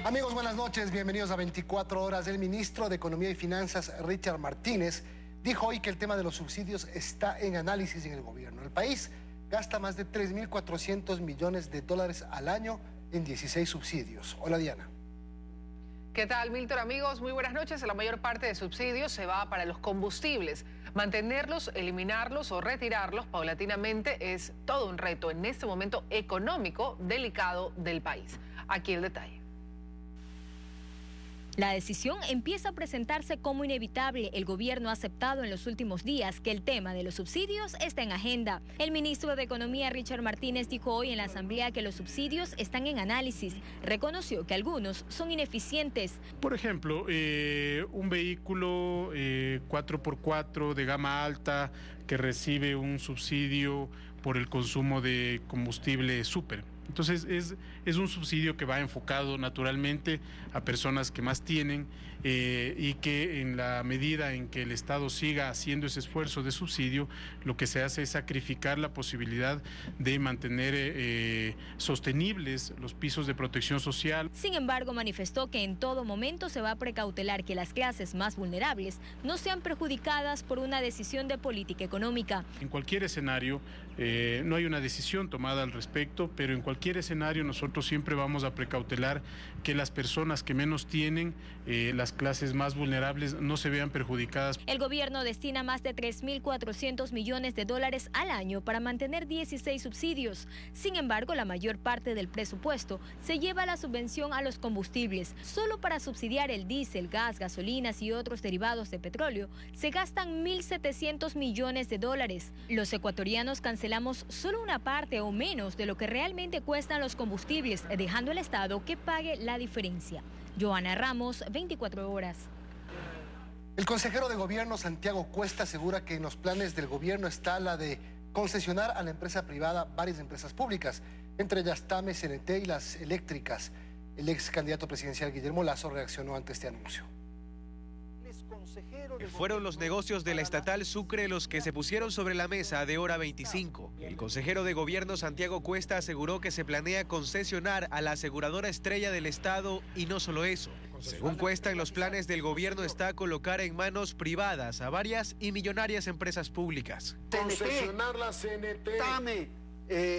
Amigos, buenas noches, bienvenidos a 24 horas. El ministro de Economía y Finanzas, Richard Martínez, dijo hoy que el tema de los subsidios está en análisis en el gobierno. El país gasta más de 3.400 millones de dólares al año en 16 subsidios. Hola, Diana. ¿Qué tal, Milton? Amigos, muy buenas noches. La mayor parte de subsidios se va para los combustibles. Mantenerlos, eliminarlos o retirarlos paulatinamente es todo un reto en este momento económico delicado del país. Aquí el detalle. La decisión empieza a presentarse como inevitable. El gobierno ha aceptado en los últimos días que el tema de los subsidios está en agenda. El ministro de Economía, Richard Martínez, dijo hoy en la Asamblea que los subsidios están en análisis. Reconoció que algunos son ineficientes. Por ejemplo, un vehículo 4x4 de gama alta que recibe un subsidio por el consumo de combustible súper. Entonces es un subsidio que va enfocado naturalmente a personas que más tienen y que en la medida en que el Estado siga haciendo ese esfuerzo de subsidio, lo que se hace es sacrificar la posibilidad de mantener sostenibles los pisos de protección social. Sin embargo, manifestó que en todo momento se va a precautelar que las clases más vulnerables no sean perjudicadas por una decisión de política económica. En cualquier escenario, no hay una decisión tomada al respecto, pero en cualquier escenario nosotros siempre vamos a precautelar que las personas que menos tienen, las clases más vulnerables, no se vean perjudicadas. El gobierno destina más de 3.400 millones de dólares al año para mantener 16 subsidios. Sin embargo, la mayor parte del presupuesto se lleva a la subvención a los combustibles. Solo para subsidiar el diésel, gas, gasolinas y otros derivados de petróleo se gastan 1.700 millones de dólares. Los ecuatorianos cancelamos solo una parte o menos de lo que realmente cuestan los combustibles, dejando al Estado que pague la diferencia. Joana Ramos, 24 horas. El consejero de gobierno Santiago Cuesta asegura que en los planes del gobierno está la de concesionar a la empresa privada varias empresas públicas, entre ellas TAME, CNT y las eléctricas. El ex candidato presidencial Guillermo Lasso reaccionó ante este anuncio. Fueron los negocios de la estatal Sucre los que se pusieron sobre la mesa de hora 25. El consejero de gobierno Santiago Cuesta aseguró que se planea concesionar a la aseguradora estrella del Estado y no solo eso. Según Cuesta, en los planes del gobierno está colocar en manos privadas a varias y millonarias empresas públicas. Concesionar la CNT,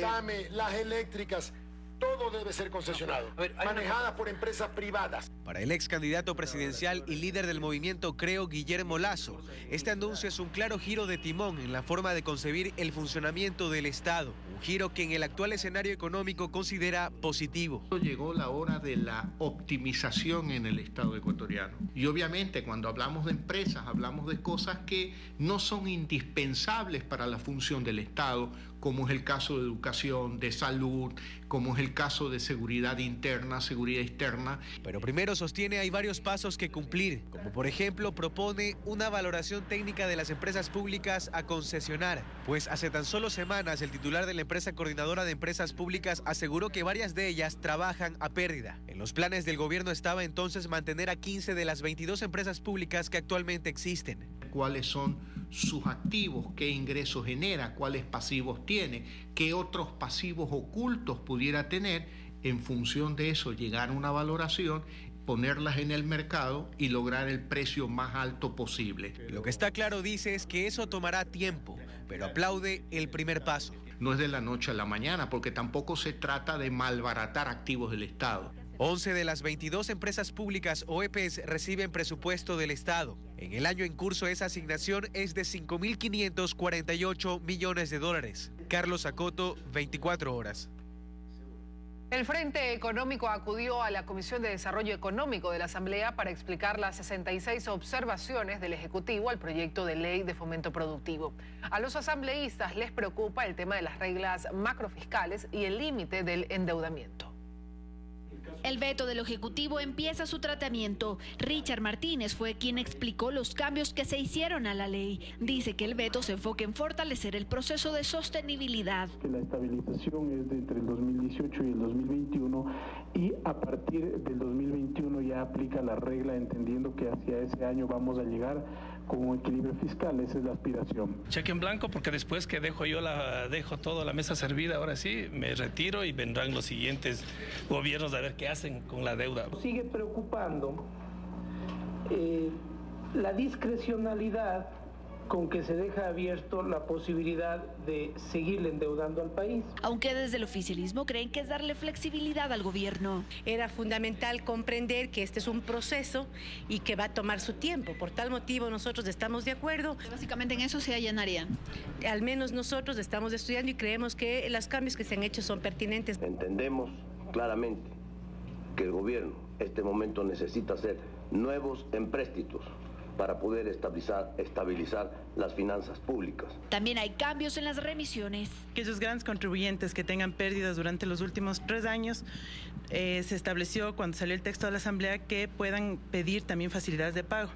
TAME, las eléctricas. Todo debe ser concesionado, manejadas por empresas privadas. Para el ex candidato presidencial y líder del movimiento Creo, Guillermo Lasso, este anuncio es un claro giro de timón en la forma de concebir el funcionamiento del Estado. Un giro que en el actual escenario económico considera positivo. Llegó la hora de la optimización en el Estado ecuatoriano. Y obviamente cuando hablamos de empresas, hablamos de cosas que no son indispensables para la función del Estado, como es el caso de educación, de salud, como es el caso de seguridad interna, seguridad externa. Pero primero sostiene hay varios pasos que cumplir, como por ejemplo propone una valoración técnica de las empresas públicas a concesionar, pues hace tan solo semanas el titular de la empresa coordinadora de empresas públicas aseguró que varias de ellas trabajan a pérdida. En los planes del gobierno estaba entonces mantener a 15 de las 22 empresas públicas que actualmente existen. ¿Cuáles son sus activos? ¿Qué ingresos genera? ¿Cuáles pasivos tiene? ¿Qué otros pasivos ocultos pudiera tener? En función de eso, llegar a una valoración, ponerlas en el mercado y lograr el precio más alto posible. Lo que está claro, dice, es que eso tomará tiempo, pero aplaude el primer paso. No es de la noche a la mañana, porque tampoco se trata de malbaratar activos del Estado. 11 de las 22 empresas públicas o EPEs reciben presupuesto del Estado. En el año en curso esa asignación es de 5.548 millones de dólares. Carlos Acoto, 24 horas. El Frente Económico acudió a la Comisión de Desarrollo Económico de la Asamblea para explicar las 66 observaciones del Ejecutivo al proyecto de ley de fomento productivo. A los asambleístas les preocupa el tema de las reglas macrofiscales y el límite del endeudamiento. El veto del Ejecutivo empieza su tratamiento. Richard Martínez fue quien explicó los cambios que se hicieron a la ley. Dice que el veto se enfoca en fortalecer el proceso de sostenibilidad. La estabilización es de entre el 2018 y el 2021 y a partir del 2021 ya aplica la regla entendiendo que hacia ese año vamos a llegar con un equilibrio fiscal, esa es la aspiración. Cheque en blanco porque después que dejo toda la mesa servida, ahora sí, me retiro y vendrán los siguientes gobiernos a ver qué que hacen con la deuda. Sigue preocupando la discrecionalidad con que se deja abierto la posibilidad de seguirle endeudando al país. Aunque desde el oficialismo creen que es darle flexibilidad al gobierno. Era fundamental comprender que este es un proceso y que va a tomar su tiempo. Por tal motivo nosotros estamos de acuerdo. Básicamente en eso se allanarían. Al menos nosotros estamos estudiando y creemos que los cambios que se han hecho son pertinentes. Entendemos claramente que el gobierno en este momento necesita hacer nuevos empréstitos para poder estabilizar las finanzas públicas. También hay cambios en las remisiones. Aquellos grandes contribuyentes que tengan pérdidas durante los últimos 3 años, se estableció cuando salió el texto de la Asamblea que puedan pedir también facilidades de pago.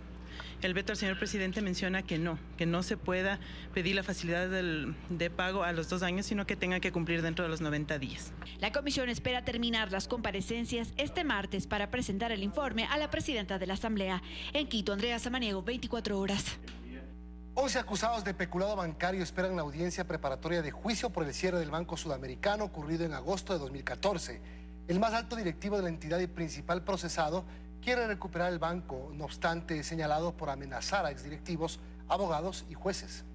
El veto al señor presidente menciona que no se pueda pedir la facilidad de pago a los 2 años, sino que tenga que cumplir dentro de los 90 días. La comisión espera terminar las comparecencias este martes para presentar el informe a la presidenta de la Asamblea. En Quito, Andrea Samaniego, 24 horas. 11 acusados de peculado bancario esperan la audiencia preparatoria de juicio por el cierre del Banco Sudamericano ocurrido en agosto de 2014. El más alto directivo de la entidad y principal procesado quiere recuperar el banco, no obstante es señalado por amenazar a exdirectivos, abogados y jueces.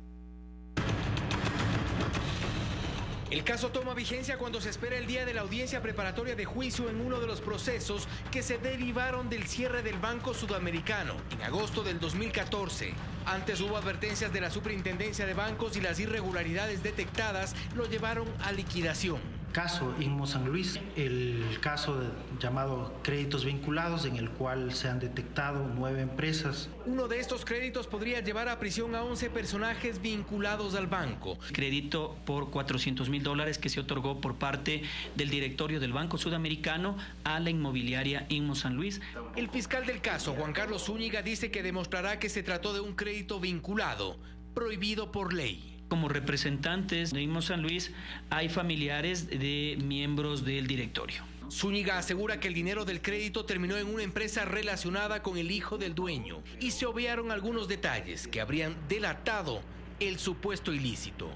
El caso toma vigencia cuando se espera el día de la audiencia preparatoria de juicio en uno de los procesos que se derivaron del cierre del Banco Sudamericano en agosto del 2014. Antes hubo advertencias de la Superintendencia de Bancos y las irregularidades detectadas lo llevaron a liquidación. Caso Inmo San Luis, el caso llamado créditos vinculados, en el cual se han detectado 9 empresas. Uno de estos créditos podría llevar a prisión a 11 personajes vinculados al banco. Crédito por $400,000 que se otorgó por parte del directorio del Banco Sudamericano a la inmobiliaria Inmo San Luis. El fiscal del caso, Juan Carlos Zúñiga, dice que demostrará que se trató de un crédito vinculado, prohibido por ley. Como representantes de Inmo San Luis hay familiares de miembros del directorio. Zúñiga asegura que el dinero del crédito terminó en una empresa relacionada con el hijo del dueño y se obviaron algunos detalles que habrían delatado el supuesto ilícito.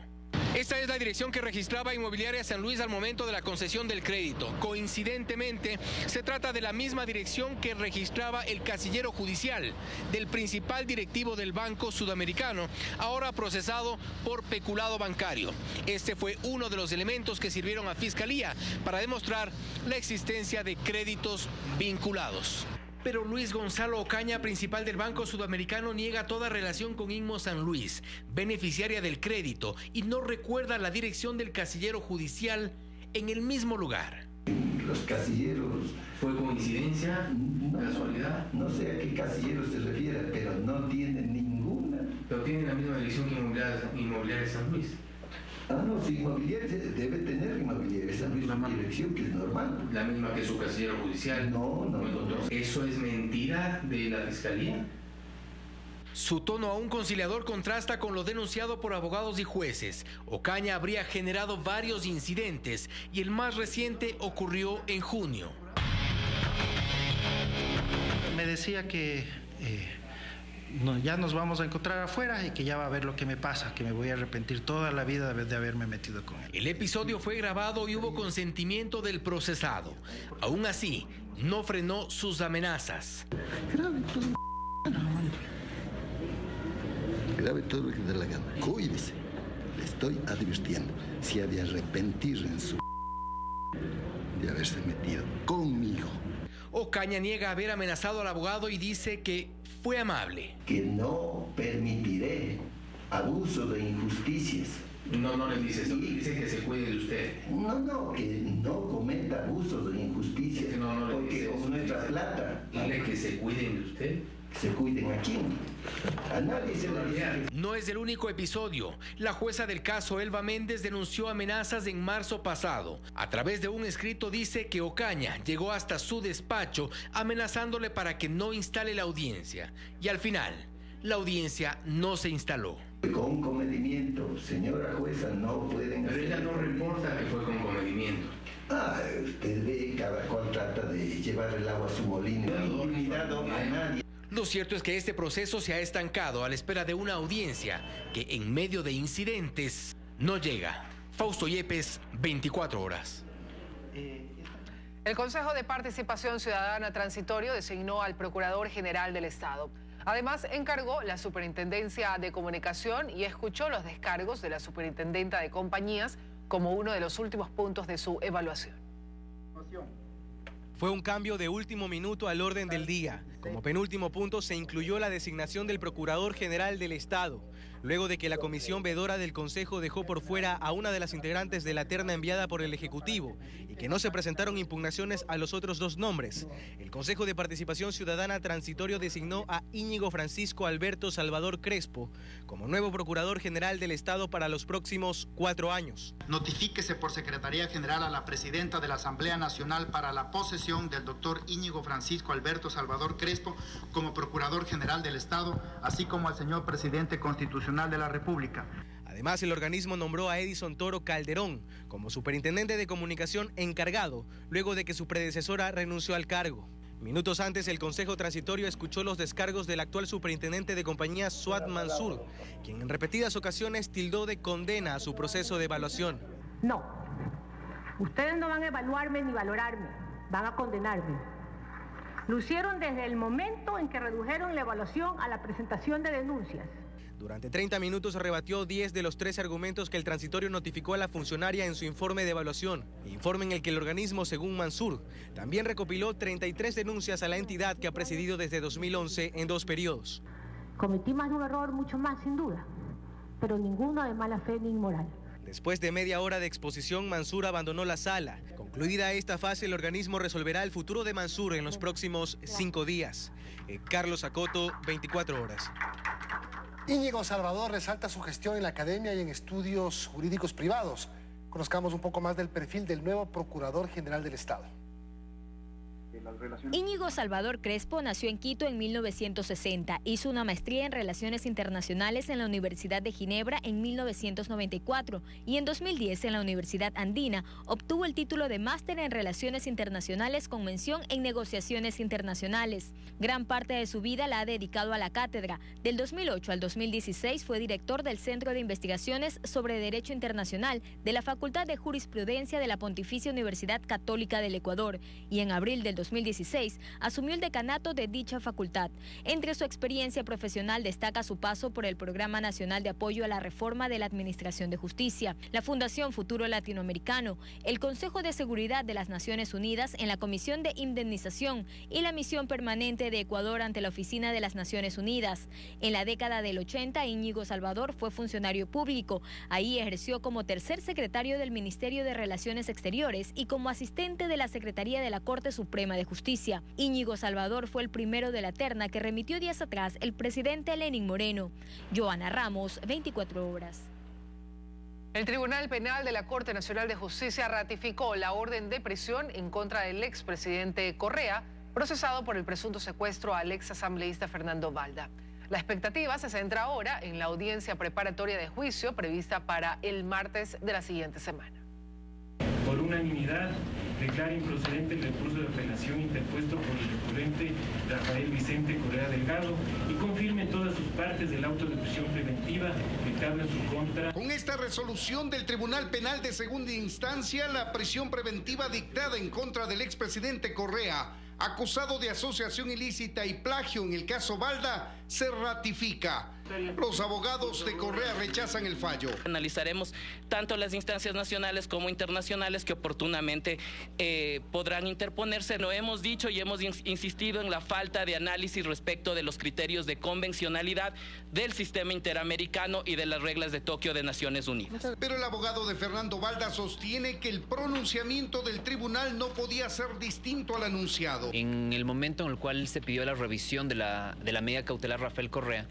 Esta es la dirección que registraba Inmobiliaria San Luis al momento de la concesión del crédito. Coincidentemente, se trata de la misma dirección que registraba el casillero judicial del principal directivo del Banco Sudamericano, ahora procesado por peculado bancario. Este fue uno de los elementos que sirvieron a Fiscalía para demostrar la existencia de créditos vinculados. Pero Luis Gonzalo Ocaña, principal del Banco Sudamericano, niega toda relación con Inmo San Luis, beneficiaria del crédito, y no recuerda la dirección del casillero judicial en el mismo lugar. Los casilleros... ¿Fue coincidencia? ¿Casualidad? No sé a qué casillero se refiere, pero no tienen ninguna. ¿Pero tienen la misma dirección que Inmobiliaria San Luis? Ah, no, si Inmobiliaria debe tener Inmobiliaria San Luis, una dirección que es normal. ¿La misma que su casillero judicial? No. ¿Eso es mentira de la Fiscalía? Su tono a un conciliador contrasta con lo denunciado por abogados y jueces. Ocaña habría generado varios incidentes y el más reciente ocurrió en junio. Me decía que ya nos vamos a encontrar afuera y que ya va a ver lo que me pasa, que me voy a arrepentir toda la vida de haberme metido con él. El episodio fue grabado y hubo consentimiento del procesado. Aún así, no frenó sus amenazas. Grabe todo lo que dé la gana. Cuídese. Le estoy advirtiendo. Si ha de arrepentir en su de haberse metido conmigo. Ocaña niega haber amenazado al abogado y dice que fue amable. Que no permitiré abusos e injusticias. No le dice eso. Dice que se cuide de usted. No, que no cometa abusos e injusticias. Porque con nuestra plata. Dile que se cuiden de usted. ¿Se cuiden a quién? A nadie se le dice. No es el único episodio. La jueza del caso, Elba Méndez, denunció amenazas en marzo pasado. A través de un escrito dice que Ocaña llegó hasta su despacho amenazándole para que no instale la audiencia. Y al final, la audiencia no se instaló. Con comedimiento, señora jueza, no pueden hacer... Pero ella no reporta que fue con comedimiento. Usted ve, cada cual trata de llevar el agua a su molino. No ha intimidado a nadie. Lo cierto es que este proceso se ha estancado a la espera de una audiencia que en medio de incidentes no llega. Fausto Yepes, 24 horas. El Consejo de Participación Ciudadana Transitorio designó al Procurador General del Estado. Además, encargó la Superintendencia de Comunicación y escuchó los descargos de la Superintendenta de Compañías como uno de los últimos puntos de su evaluación. Fue un cambio de último minuto al orden del día. Como penúltimo punto se incluyó la designación del Procurador General del Estado, luego de que la Comisión Vedora del Consejo dejó por fuera a una de las integrantes de la terna enviada por el Ejecutivo y que no se presentaron impugnaciones a los otros dos nombres. El Consejo de Participación Ciudadana Transitorio designó a Íñigo Francisco Alberto Salvador Crespo como nuevo Procurador General del Estado para los próximos 4 años. Notifíquese por Secretaría General a la Presidenta de la Asamblea Nacional para la posesión del doctor Íñigo Francisco Alberto Salvador Crespo como Procurador General del Estado, así como al señor Presidente Constitucional de la República. Además, el organismo nombró a Edison Toro Calderón como Superintendente de Comunicación encargado, luego de que su predecesora renunció al cargo. Minutos antes, el Consejo Transitorio escuchó los descargos del actual Superintendente de Compañías, Suad Mansur, quien en repetidas ocasiones tildó de condena a su proceso de evaluación. No, ustedes no van a evaluarme ni valorarme, van a condenarme. Lo hicieron desde el momento en que redujeron la evaluación a la presentación de denuncias. Durante 30 minutos rebatió 10 de los 13 argumentos que el transitorio notificó a la funcionaria en su informe de evaluación, informe en el que el organismo, según Mansur, también recopiló 33 denuncias a la entidad que ha presidido desde 2011 en 2 periodos. Cometí más de un error, mucho más, sin duda, pero ninguno de mala fe ni inmoral. Después de media hora de exposición, Mansur abandonó la sala. Concluida esta fase, el organismo resolverá el futuro de Mansur en los próximos 5 días. Carlos Acoto, 24 horas. Íñigo Salvador resalta su gestión en la academia y en estudios jurídicos privados. Conozcamos un poco más del perfil del nuevo Procurador General del Estado. Íñigo Salvador Crespo nació en Quito en 1960. Hizo una maestría en Relaciones Internacionales en la Universidad de Ginebra en 1994 y en 2010 en la Universidad Andina obtuvo el título de Máster en Relaciones Internacionales con mención en Negociaciones Internacionales. Gran parte de su vida la ha dedicado a la cátedra. Del 2008 al 2016 fue director del Centro de Investigaciones sobre Derecho Internacional de la Facultad de Jurisprudencia de la Pontificia Universidad Católica del Ecuador y en abril del 2016 asumió el decanato de dicha facultad. Entre su experiencia profesional destaca su paso por el Programa Nacional de Apoyo a la Reforma de la Administración de Justicia, la Fundación Futuro Latinoamericano, el Consejo de Seguridad de las Naciones Unidas en la Comisión de Indemnización y la Misión Permanente de Ecuador ante la Oficina de las Naciones Unidas. En la década del 80, Íñigo Salvador fue funcionario público. Ahí ejerció como tercer secretario del Ministerio de Relaciones Exteriores y como asistente de la Secretaría de la Corte Suprema de Justicia. Íñigo Salvador fue el primero de la terna que remitió días atrás el presidente Lenín Moreno. Joana Ramos, 24 horas. El Tribunal Penal de la Corte Nacional de Justicia ratificó la orden de prisión en contra del expresidente Correa, procesado por el presunto secuestro al exasambleísta Fernando Balda. La expectativa se centra ahora en la audiencia preparatoria de juicio prevista para el martes de la siguiente semana. Por unanimidad, declara improcedente el recurso de apelación interpuesto por el recurrente Rafael Vicente Correa Delgado y confirme todas sus partes del auto de prisión preventiva dictado en su contra. Con esta resolución del Tribunal Penal de Segunda Instancia, la prisión preventiva dictada en contra del expresidente Correa, acusado de asociación ilícita y plagio en el caso Balda, se ratifica. Los abogados de Correa rechazan el fallo. Analizaremos tanto las instancias nacionales como internacionales que oportunamente podrán interponerse. Lo hemos dicho y hemos insistido en la falta de análisis respecto de los criterios de convencionalidad del sistema interamericano y de las reglas de Tokio de Naciones Unidas. Pero el abogado de Fernando Balda sostiene que el pronunciamiento del tribunal no podía ser distinto al anunciado. En el momento en el cual se pidió la revisión de la medida cautelar Rafael Correa,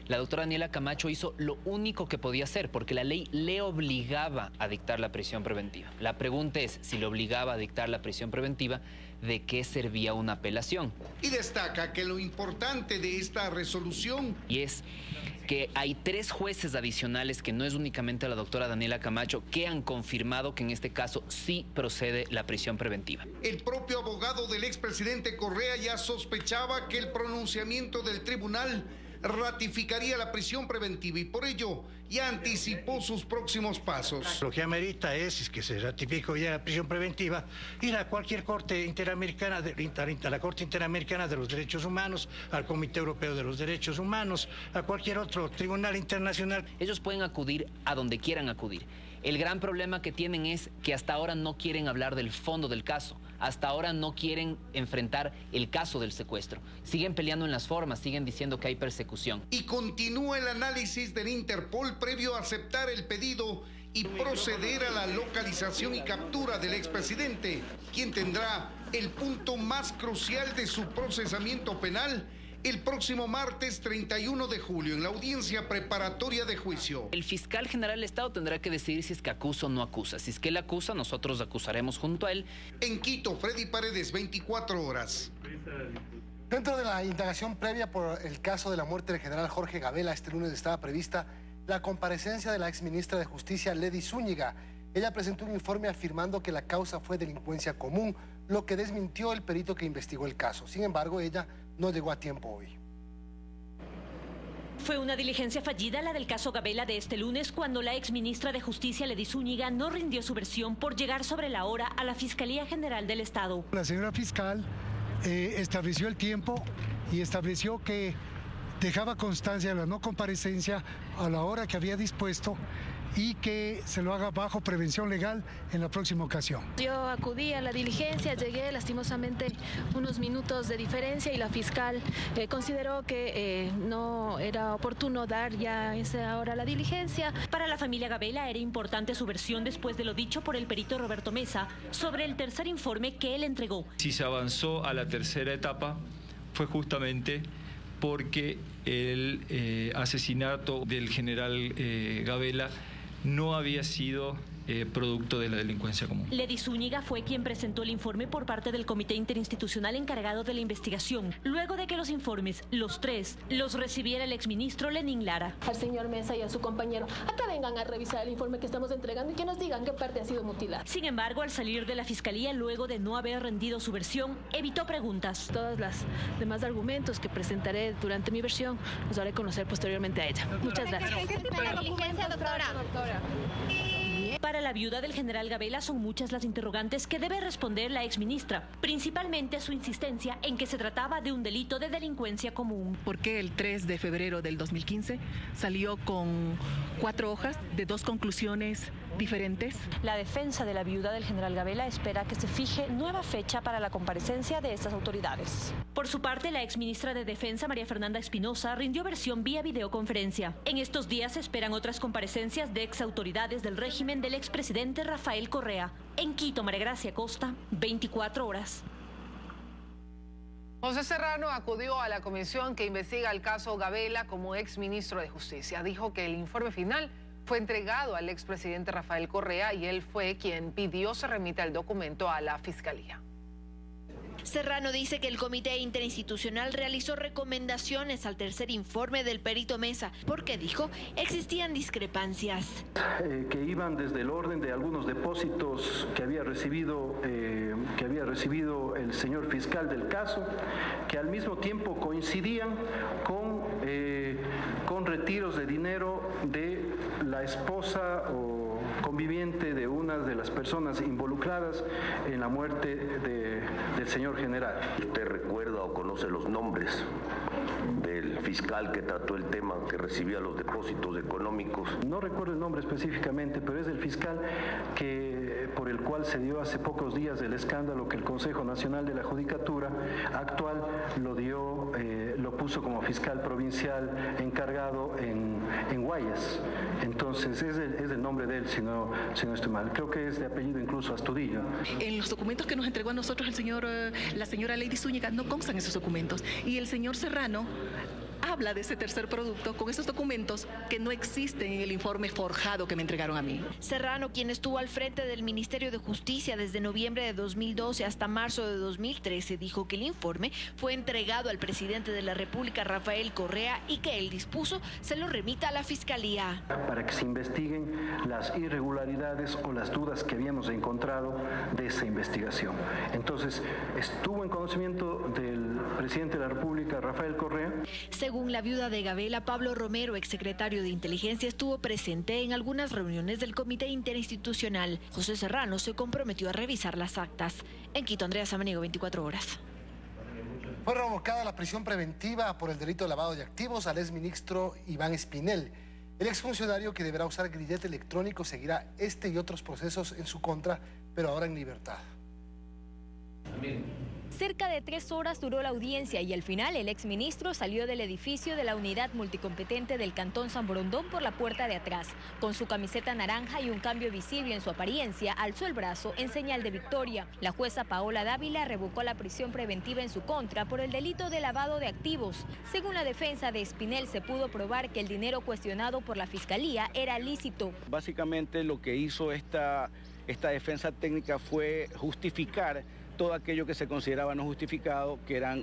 la doctora Daniela Camacho hizo lo único que podía hacer, porque la ley le obligaba a dictar la prisión preventiva. La pregunta es, si le obligaba a dictar la prisión preventiva, ¿de qué servía una apelación? Y destaca que lo importante de esta resolución y es que hay 3 jueces adicionales, que no es únicamente la doctora Daniela Camacho, que han confirmado que en este caso sí procede la prisión preventiva. El propio abogado del expresidente Correa ya sospechaba que el pronunciamiento del tribunal ratificaría la prisión preventiva y por ello ya anticipó sus próximos pasos. Lo que amerita es que se ratifique ya la prisión preventiva, ir a cualquier corte interamericana, a la Corte Interamericana de los Derechos Humanos, al Comité Europeo de los Derechos Humanos, a cualquier otro tribunal internacional. Ellos pueden acudir a donde quieran acudir. El gran problema que tienen es que hasta ahora no quieren hablar del fondo del caso. Hasta ahora no quieren enfrentar el caso del secuestro. Siguen peleando en las formas, siguen diciendo que hay persecución. Y continúa el análisis del Interpol previo a aceptar el pedido y proceder a la localización y captura del expresidente, quien tendrá el punto más crucial de su procesamiento penal el próximo martes 31 de julio en la audiencia preparatoria de juicio. El fiscal general del Estado tendrá que decidir si es que acusa o no acusa. Si es que él acusa, nosotros acusaremos junto a él. En Quito, Freddy Paredes, 24 horas. Dentro de la indagación previa por el caso de la muerte del general Jorge Gabela, este lunes estaba prevista la comparecencia de la exministra de Justicia, Ledy Zúñiga. Ella presentó un informe afirmando que la causa fue delincuencia común, lo que desmintió el perito que investigó el caso. Sin embargo, ella no llegó a tiempo hoy. Fue una diligencia fallida la del caso Gabela de este lunes cuando la exministra de Justicia, Ledy Zúñiga, no rindió su versión por llegar sobre la hora a la Fiscalía General del Estado. La señora fiscal estableció el tiempo y estableció que dejaba constancia de la no comparecencia a la hora que había dispuesto y que se lo haga bajo prevención legal en la próxima ocasión. Yo acudí a la diligencia, llegué lastimosamente unos minutos de diferencia y la fiscal consideró que no era oportuno dar ya esa hora la diligencia. Para la familia Gabela era importante su versión después de lo dicho por el perito Roberto Mesa sobre el tercer informe que él entregó. Si se avanzó a la tercera etapa fue justamente porque el asesinato del general Gabela no había sido producto de la delincuencia común. Ledy Zúñiga fue quien presentó el informe por parte del Comité Interinstitucional encargado de la investigación, luego de que los informes, los tres, los recibiera el exministro Lenín Lara. Al señor Mesa y a su compañero, acá vengan a revisar el informe que estamos entregando y que nos digan qué parte ha sido mutilada. Sin embargo, al salir de la fiscalía, luego de no haber rendido su versión, evitó preguntas. Todos los demás argumentos que presentaré durante mi versión los haré conocer posteriormente a ella. Muchas gracias. ¿Qué tipo de diligencia, doctora? Para la viuda del general Gabela son muchas las interrogantes que debe responder la exministra, principalmente su insistencia en que se trataba de un delito de delincuencia común. ¿Por qué el 3 de febrero del 2015 salió con 4 hojas de 2 conclusiones diferentes? La defensa de la viuda del general Gabela espera que se fije nueva fecha para la comparecencia de estas autoridades. Por su parte, la exministra de Defensa, María Fernanda Espinosa, rindió versión vía videoconferencia. En estos días se esperan otras comparecencias de exautoridades del régimen del expresidente Rafael Correa. En Quito, María Gracia Costa, 24 horas. José Serrano acudió a la comisión que investiga el caso Gabela como exministro de Justicia. Dijo que el informe final fue entregado al expresidente Rafael Correa y él fue quien pidió se remita el documento a la Fiscalía. Serrano dice que el Comité Interinstitucional realizó recomendaciones al tercer informe del perito Mesa, porque dijo existían discrepancias. Que iban desde el orden de algunos depósitos que había recibido el señor fiscal del caso, que al mismo tiempo coincidían con retiros de dinero de la esposa o conviviente de una de las personas involucradas en la muerte del señor general. ¿Usted recuerda o conoce los nombres del fiscal que trató el tema, que recibía los depósitos económicos? No recuerdo el nombre específicamente, pero es el fiscal por el cual se dio hace pocos días el escándalo que el Consejo Nacional de la Judicatura actual lo puso como fiscal provincial encargado en Guayas. Entonces es el nombre de él, si no estoy mal. Creo que es de apellido incluso Astudillo. En los documentos que nos entregó a nosotros la señora Ledy Zúñiga no constan esos documentos. Y el señor Serrano habla de ese tercer producto con esos documentos que no existen en el informe forjado que me entregaron a mí. Serrano, quien estuvo al frente del Ministerio de Justicia desde noviembre de 2012 hasta marzo de 2013, dijo que el informe fue entregado al presidente de la República, Rafael Correa, y que él dispuso se lo remita a la Fiscalía. Para que se investiguen las irregularidades o las dudas que habíamos encontrado de esa investigación. Entonces, estuvo en conocimiento del presidente de la República, Rafael Correa. Según Según la viuda de Gabela, Pablo Romero, exsecretario de Inteligencia, estuvo presente en algunas reuniones del Comité Interinstitucional. José Serrano se comprometió a revisar las actas. En Quito, Andrea Samaniego, 24 horas. Fue revocada la prisión preventiva por el delito de lavado de activos al exministro Iván Espinel. El exfuncionario, que deberá usar grillete electrónico, seguirá este y otros procesos en su contra, pero ahora en libertad. Cerca de 3 horas duró la audiencia y al final el exministro salió del edificio de la unidad multicompetente del Cantón San Borondón por la puerta de atrás. Con su camiseta naranja y un cambio visible en su apariencia, alzó el brazo en señal de victoria. La jueza Paola Dávila revocó la prisión preventiva en su contra por el delito de lavado de activos. Según la defensa de Espinel, se pudo probar que el dinero cuestionado por la Fiscalía era lícito. Básicamente lo que hizo esta defensa técnica fue justificar todo aquello que se consideraba no justificado, que eran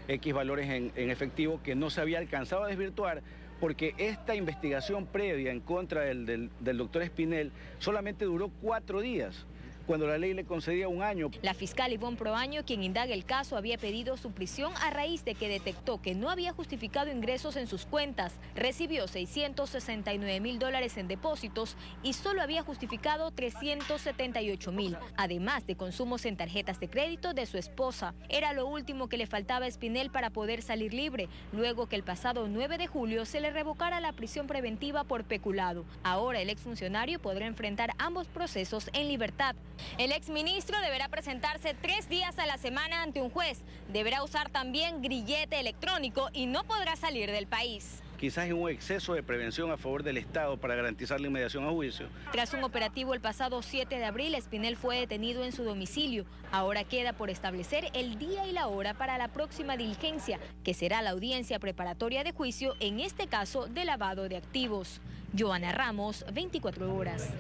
X valores en efectivo que no se había alcanzado a desvirtuar, porque esta investigación previa en contra del doctor Espinel solamente duró 4 días, cuando la ley le concedía 1 año. La fiscal Ivonne Proaño, quien indaga el caso, había pedido su prisión a raíz de que detectó que no había justificado ingresos en sus cuentas, recibió $669.000 en depósitos y solo había justificado $378.000, además de consumos en tarjetas de crédito de su esposa. Era lo último que le faltaba a Espinel para poder salir libre, luego que el pasado 9 de julio se le revocara la prisión preventiva por peculado. Ahora el exfuncionario podrá enfrentar ambos procesos en libertad. El exministro deberá presentarse 3 días a la semana ante un juez. Deberá usar también grillete electrónico y no podrá salir del país. Quizás en un exceso de prevención a favor del Estado para garantizar la inmediación a juicio. Tras un operativo el pasado 7 de abril, Espinel fue detenido en su domicilio. Ahora queda por establecer el día y la hora para la próxima diligencia, que será la audiencia preparatoria de juicio, en este caso de lavado de activos. Joana Ramos, 24 horas.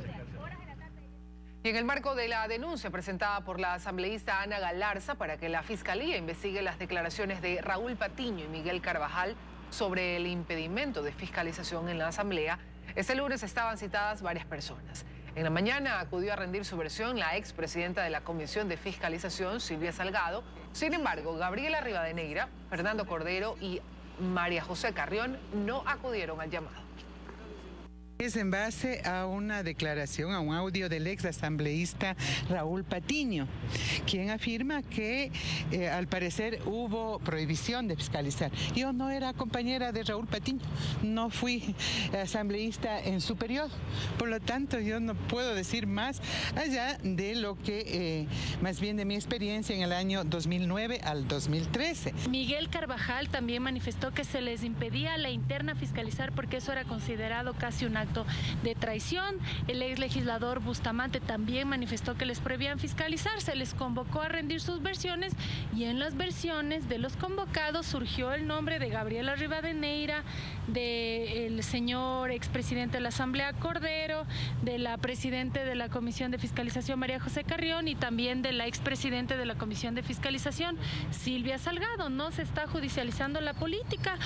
Y en el marco de la denuncia presentada por la asambleísta Ana Galarza para que la Fiscalía investigue las declaraciones de Raúl Patiño y Miguel Carvajal sobre el impedimento de fiscalización en la Asamblea, este lunes estaban citadas varias personas. En la mañana acudió a rendir su versión la expresidenta de la Comisión de Fiscalización, Silvia Salgado. Sin embargo, Gabriela Rivadeneira, Fernando Cordero y María José Carrión no acudieron al llamado. Es en base a una declaración, a un audio del ex asambleísta Raúl Patiño, quien afirma que al parecer hubo prohibición de fiscalizar. Yo no era compañera de Raúl Patiño, no fui asambleísta en su periodo, por lo tanto yo no puedo decir más allá de lo que, más bien de mi experiencia en el año 2009 al 2013. Miguel Carvajal también manifestó que se les impedía a la interna fiscalizar porque eso era considerado casi un acto de traición. El ex legislador Bustamante también manifestó que les prohibían fiscalizar, se les convocó a rendir sus versiones y en las versiones de los convocados surgió el nombre de Gabriela Rivadeneira, del señor expresidente de la Asamblea Cordero, de la presidenta de la Comisión de Fiscalización María José Carrión y también de la expresidente de la Comisión de Fiscalización Silvia Salgado. No se está judicializando la política.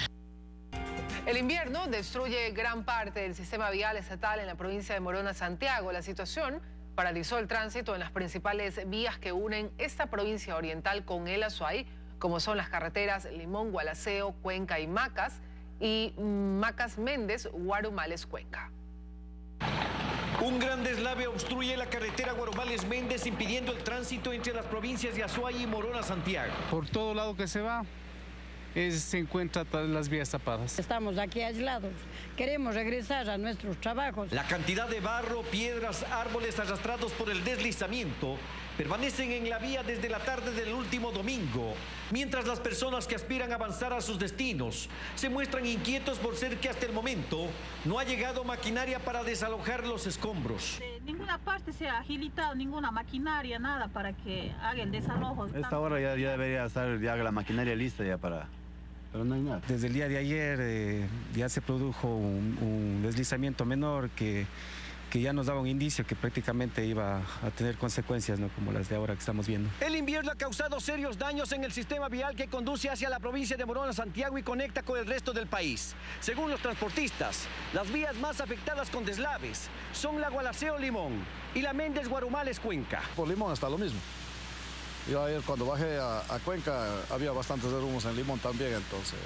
El invierno destruye gran parte del sistema vial estatal en la provincia de Morona, Santiago. La situación paralizó el tránsito en las principales vías que unen esta provincia oriental con el Azuay, como son las carreteras Limón, Gualaceo, Cuenca y Macas, y Macas Méndez, Guarumales, Cuenca. Un gran deslave obstruye la carretera Guarumales Méndez, impidiendo el tránsito entre las provincias de Azuay y Morona, Santiago. Por todo lado que se va, se encuentran las vías tapadas. Estamos aquí aislados, queremos regresar a nuestros trabajos. La cantidad de barro, piedras, árboles arrastrados por el deslizamiento permanecen en la vía desde la tarde del último domingo, mientras las personas que aspiran a avanzar a sus destinos se muestran inquietos por ser que hasta el momento no ha llegado maquinaria para desalojar los escombros. De ninguna parte se ha agilitado ninguna maquinaria, nada para que haga el desalojo. A esta hora ya debería estar ya la maquinaria lista ya para... Pero no hay nada. Desde el día de ayer ya se produjo un deslizamiento menor que ya nos daba un indicio que prácticamente iba a tener consecuencias, ¿no?, como las de ahora que estamos viendo. El invierno ha causado serios daños en el sistema vial que conduce hacia la provincia de Morona, Santiago y conecta con el resto del país. Según los transportistas, las vías más afectadas con deslaves son la Gualaceo Limón y la Méndez Guarumales Cuenca. Por Limón está lo mismo. Yo ayer cuando bajé a Cuenca había bastantes derrumbes en Limón también, entonces,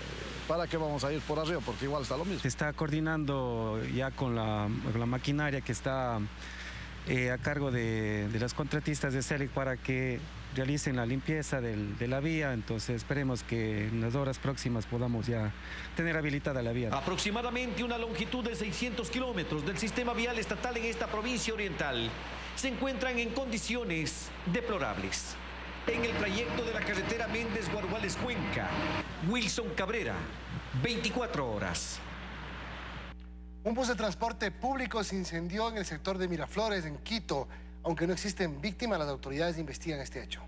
¿para qué vamos a ir por arriba? Porque igual está lo mismo. Se está coordinando ya con la maquinaria que está a cargo de las contratistas de CELIC para que realicen la limpieza de la vía, entonces esperemos que en las horas próximas podamos ya tener habilitada la vía. Aproximadamente una longitud de 600 kilómetros del sistema vial estatal en esta provincia oriental se encuentran en condiciones deplorables. En el trayecto de la carretera Méndez-Guaruales-Cuenca, Wilson Cabrera, 24 horas. Un bus de transporte público se incendió en el sector de Miraflores, en Quito. Aunque no existen víctimas, las autoridades investigan este hecho.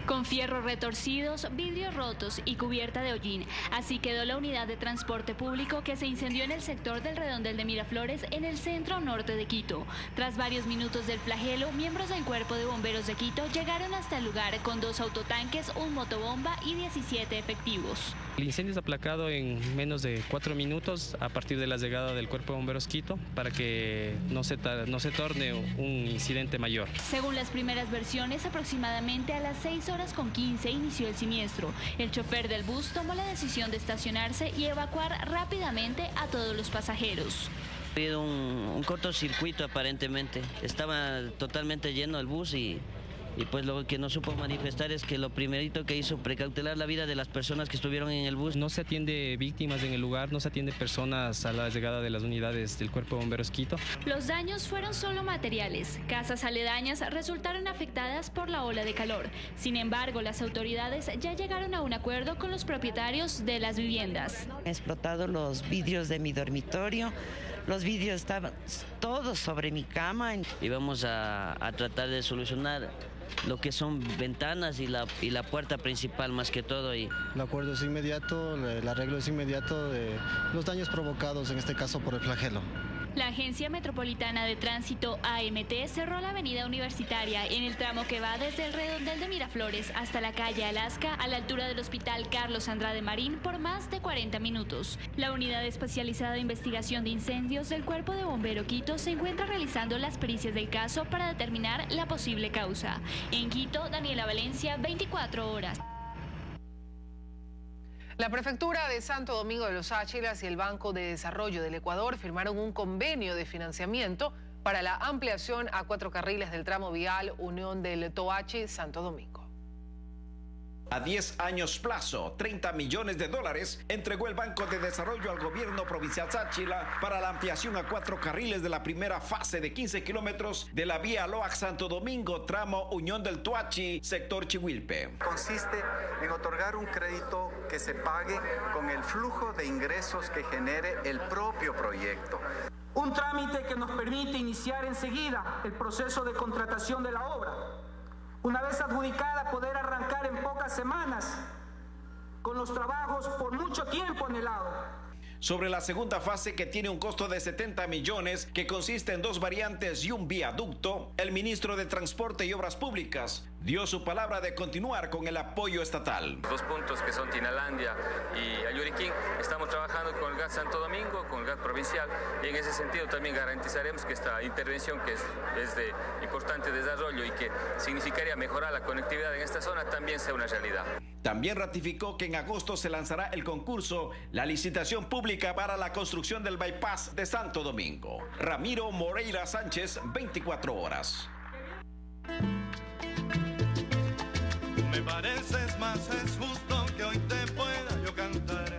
Con fierros retorcidos, vidrios rotos y cubierta de hollín. Así quedó la unidad de transporte público que se incendió en el sector del Redondel de Miraflores, en el centro norte de Quito. Tras varios minutos del flagelo, miembros del Cuerpo de Bomberos de Quito llegaron hasta el lugar con 2 autotanques, un motobomba y 17 efectivos. El incendio es aplacado en menos de 4 minutos a partir de la llegada del Cuerpo de Bomberos Quito para que no se torne un incidente mayor. Según las primeras versiones, aproximadamente a las 6:15 inició el siniestro. El chofer del bus tomó la decisión de estacionarse y evacuar rápidamente a todos los pasajeros. Ha habido un cortocircuito aparentemente. Estaba totalmente lleno el bus y pues lo que no supo manifestar es que lo primerito que hizo precautelar la vida de las personas que estuvieron en el bus. No se atiende víctimas en el lugar, no se atiende personas a la llegada de las unidades del Cuerpo de Bomberos Quito. Los daños fueron solo materiales. Casas aledañas resultaron afectadas por la ola de calor. Sin embargo, las autoridades ya llegaron a un acuerdo con los propietarios de las viviendas. He explotado los vidrios de mi dormitorio. Los vidrios estaban todos sobre mi cama. Y vamos a tratar de solucionar lo que son ventanas y la puerta principal más que todo. El acuerdo es inmediato, el arreglo es inmediato de los daños provocados, en este caso por el flagelo. La Agencia Metropolitana de Tránsito, AMT, cerró la avenida Universitaria en el tramo que va desde el Redondel de Miraflores hasta la calle Alaska, a la altura del Hospital Carlos Andrade Marín, por más de 40 minutos. La Unidad Especializada de Investigación de Incendios del Cuerpo de Bombero Quito se encuentra realizando las pericias del caso para determinar la posible causa. En Quito, Daniela Valencia, 24 horas. La Prefectura de Santo Domingo de los Áchilas y el Banco de Desarrollo del Ecuador firmaron un convenio de financiamiento para la ampliación a 4 carriles del tramo vial Unión del Toachi-Santo Domingo. A 10 años plazo, $30 millones entregó el Banco de Desarrollo al gobierno provincial Sáchila para la ampliación a 4 carriles de la primera fase de 15 kilómetros de la vía Loac-Santo Domingo, tramo Unión del Toachi, sector Chihuilpe. Consiste en otorgar un crédito que se pague con el flujo de ingresos que genere el propio proyecto. Un trámite que nos permite iniciar enseguida el proceso de contratación de la obra. Una vez adjudicada, poder arrancar en pocas semanas con los trabajos por mucho tiempo anhelado. Sobre la segunda fase, que tiene un costo de 70 millones, que consiste en 2 variantes y un viaducto, el ministro de Transporte y Obras Públicas dio su palabra de continuar con el apoyo estatal. 2 puntos que son Tinalandia y Ayuriquín, estamos trabajando con el GAT Santo Domingo, con el GAT provincial, y en ese sentido también garantizaremos que esta intervención, que es de importante desarrollo y que significaría mejorar la conectividad en esta zona, también sea una realidad. También ratificó que en agosto se lanzará el concurso, la licitación pública para la construcción del bypass de Santo Domingo. Ramiro Moreira Sánchez, 24 horas. Me pareces más, es justo que hoy te pueda yo cantar.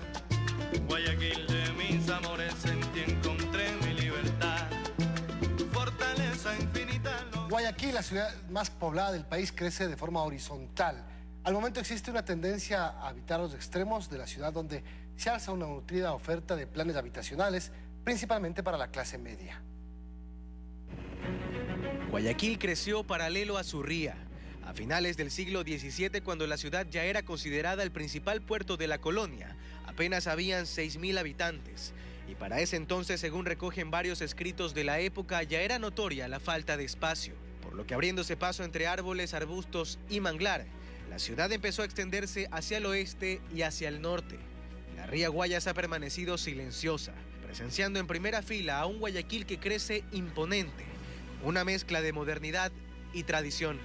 Guayaquil de mis amores, en ti encontré mi libertad. Tu fortaleza infinita. Guayaquil, la ciudad más poblada del país, crece de forma horizontal. Al momento existe una tendencia a habitar los extremos de la ciudad, donde se alza una nutrida oferta de planes habitacionales, principalmente para la clase media. Guayaquil creció paralelo a su ría. A finales del siglo XVII, cuando la ciudad ya era considerada el principal puerto de la colonia, apenas habían 6.000 habitantes. Y para ese entonces, según recogen varios escritos de la época, ya era notoria la falta de espacio, por lo que abriéndose paso entre árboles, arbustos y manglar, la ciudad empezó a extenderse hacia el oeste y hacia el norte. La ría Guayas ha permanecido silenciosa, presenciando en primera fila a un Guayaquil que crece imponente, una mezcla de modernidad y tradición.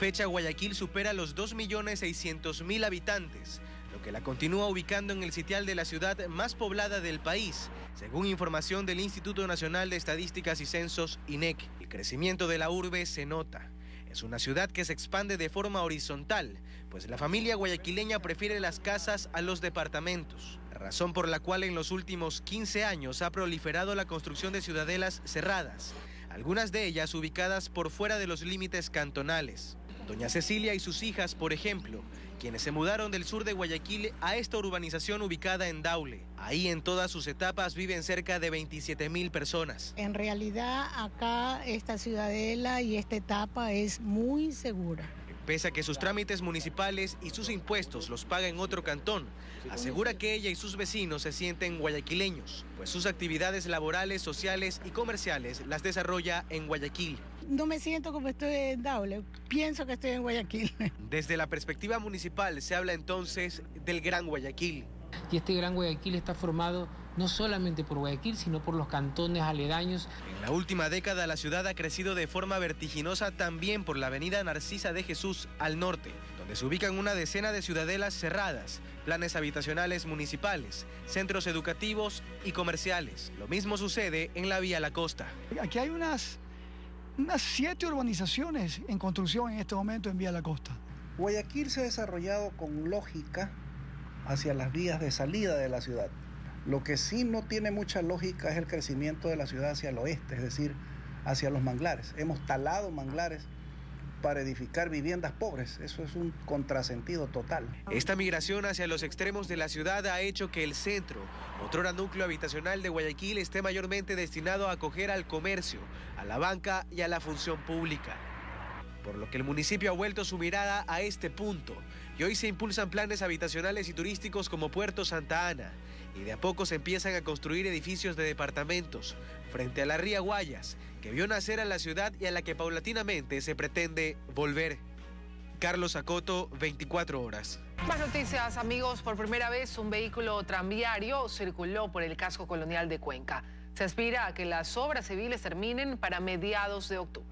fecha, Guayaquil supera los 2.600.000 habitantes, lo que la continúa ubicando en el sitial de la ciudad más poblada del país, según información del Instituto Nacional de Estadísticas y Censos, INEC. El crecimiento de la urbe se nota. Es una ciudad que se expande de forma horizontal, pues la familia guayaquileña prefiere las casas a los departamentos, razón por la cual en los últimos 15 años ha proliferado la construcción de ciudadelas cerradas, algunas de ellas ubicadas por fuera de los límites cantonales. Doña Cecilia y sus hijas, por ejemplo, quienes se mudaron del sur de Guayaquil a esta urbanización ubicada en Daule. Ahí en todas sus etapas viven cerca de 27.000 personas. En realidad acá esta ciudadela y esta etapa es muy segura. Pese a que sus trámites municipales y sus impuestos los paga en otro cantón, asegura que ella y sus vecinos se sienten guayaquileños, pues sus actividades laborales, sociales y comerciales las desarrolla en Guayaquil. No me siento como estoy en Daule, pienso que estoy en Guayaquil. Desde la perspectiva municipal se habla entonces del Gran Guayaquil. Y este Gran Guayaquil está formado no solamente por Guayaquil, sino por los cantones aledaños. En la última década la ciudad ha crecido de forma vertiginosa también por la avenida Narcisa de Jesús al norte, donde se ubican una decena de ciudadelas cerradas, planes habitacionales municipales, centros educativos y comerciales. Lo mismo sucede en la vía La Costa. Aquí hay unas 7 urbanizaciones en construcción en este momento en vía La Costa. Guayaquil se ha desarrollado con lógica hacia las vías de salida de la ciudad. Lo que sí no tiene mucha lógica es el crecimiento de la ciudad hacia el oeste, es decir, hacia los manglares. Hemos talado manglares para edificar viviendas pobres. Eso es un contrasentido total. Esta migración hacia los extremos de la ciudad ha hecho que el centro, otrora núcleo habitacional de Guayaquil, esté mayormente destinado a acoger al comercio, a la banca y a la función pública. Por lo que el municipio ha vuelto su mirada a este punto y hoy se impulsan planes habitacionales y turísticos como Puerto Santa Ana y de a poco se empiezan a construir edificios de departamentos frente a la Ría Guayas, que vio nacer a la ciudad y a la que paulatinamente se pretende volver. Carlos Acoto, 24 horas. Más noticias, amigos. Por primera vez un vehículo tranviario circuló por el casco colonial de Cuenca. Se aspira a que las obras civiles terminen para mediados de octubre.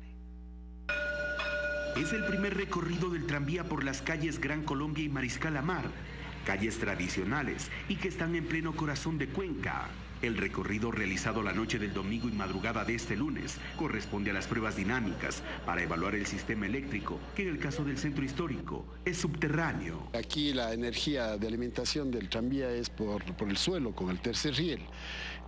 Es el primer recorrido del tranvía por las calles Gran Colombia y Mariscal Amar, calles tradicionales y que están en pleno corazón de Cuenca. El recorrido realizado la noche del domingo y madrugada de este lunes corresponde a las pruebas dinámicas para evaluar el sistema eléctrico, que en el caso del centro histórico es subterráneo. Aquí la energía de alimentación del tranvía es por el suelo, con el tercer riel.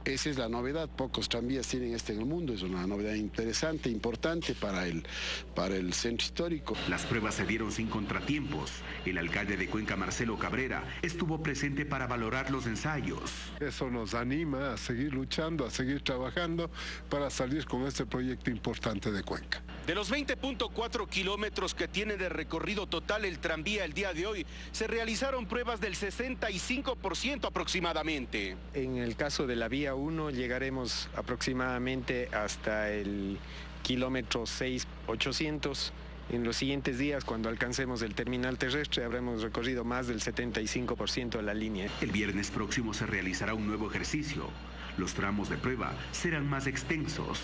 Esa es la novedad, pocos tranvías tienen en el mundo, es una novedad interesante, importante para el centro histórico. Las pruebas se dieron sin contratiempos. El alcalde de Cuenca, Marcelo Cabrera, estuvo presente para valorar los ensayos. Eso nos anima a seguir luchando, a seguir trabajando para salir con este proyecto importante de Cuenca. De los 20.4 kilómetros que tiene de recorrido total el tranvía el día de hoy, se realizaron pruebas del 65% aproximadamente. En el caso de la vía 1 llegaremos aproximadamente hasta el kilómetro 6.800. En los siguientes días, cuando alcancemos el terminal terrestre, habremos recorrido más del 75% de la línea. El viernes próximo se realizará un nuevo ejercicio. Los tramos de prueba serán más extensos.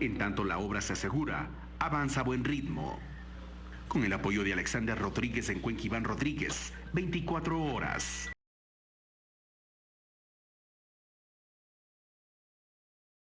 En tanto, la obra se asegura avanza a buen ritmo. Con el apoyo de Alexander Rodríguez en Cuenca, Iván Rodríguez, 24 horas.